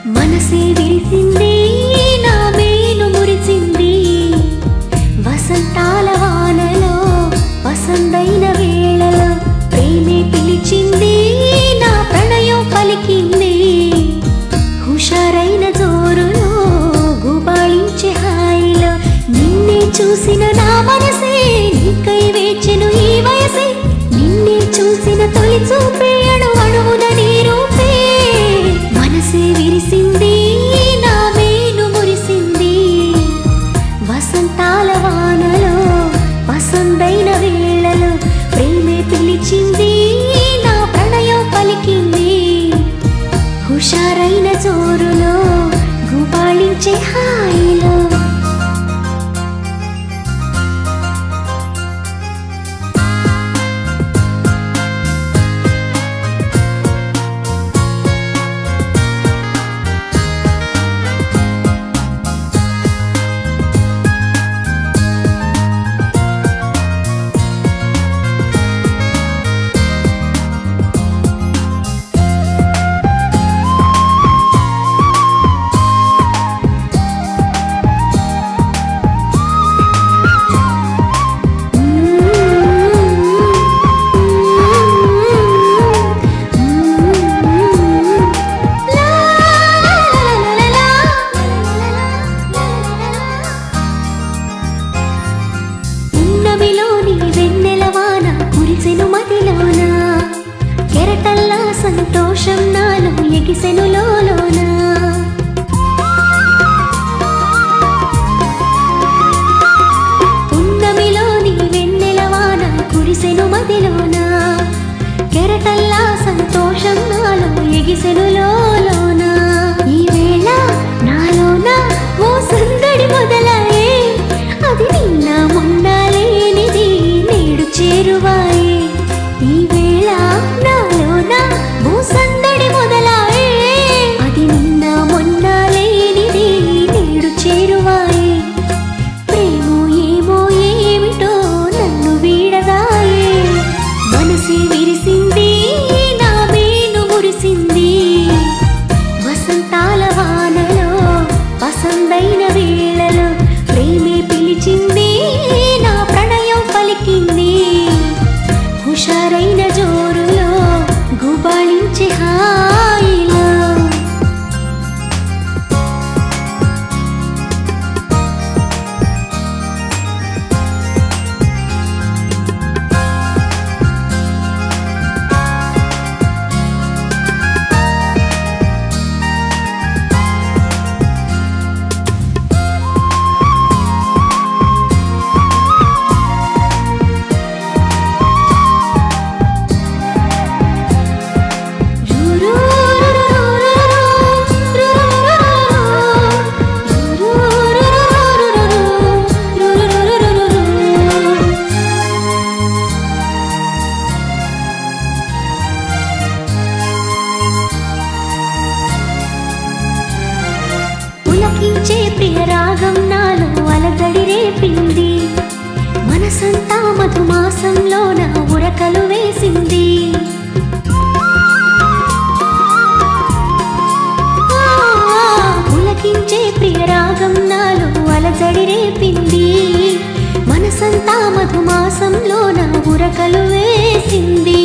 మనసే విరిసింది నా మేను మురిసింది వసంతాల వానలో వసంతైన వేళలో ప్రేమే పిలిచింది నా ప్రణయం పలికింది హుషారైన జోరులో గుబాళించే హాయిలో నిన్నే చూసిన నా మనసే నీకై వేచెను ఈ వయసే నిన్నే చూసిన తొలి చూపే అణువణువున నీ రూపే మనసే విరిసింది నా మేను మురిసింది వసంతాల వానలో వసంతైన వేళలో ప్రేమే పిలిచింది నా ప్రణయం పలికింది హుషారైన జోరులో గుబాళించే హాయిలో సంతోషం నాలో ఎగిసెను లోలోన పున్నమిలోని వెన్నెలవాన కురిసెను మదిలోన కెరటల్లా సంతోషం నాలో ఎగిసెను లోలోన ఈ వేళ నాలోన ఓ సందడి మొదలాయే అది నిన్న మొన్న లేనిది నేడు చేరువాయే ఈ వేళ నాలోన ఓ సందడి మొదలాయే అది నిన్న మొన్న లేనిది నేడు చేరువాయే ప్రేమో ఏమో ఏమిటో నన్ను వీడదాయే మనసే విరిసింది నా మేను మురిసింది వసంతాల వానలో వసంతైన వేళలో ప్రేమే పిలిచింది నా ప్రణయం పలికింది హుషారైన జోరులో గుబాళించే హాయిలో పులకించే ప్రియ రాగం నాలో అలజడి రేపింది మనసంతా మధుమాసంలో నా ఉరకలు వేసింది పులకించే ప్రియ రాగం నాలో అలజడి రేపింది మనసంతా మధుమాసంలో నా ఉరకలు వేసింది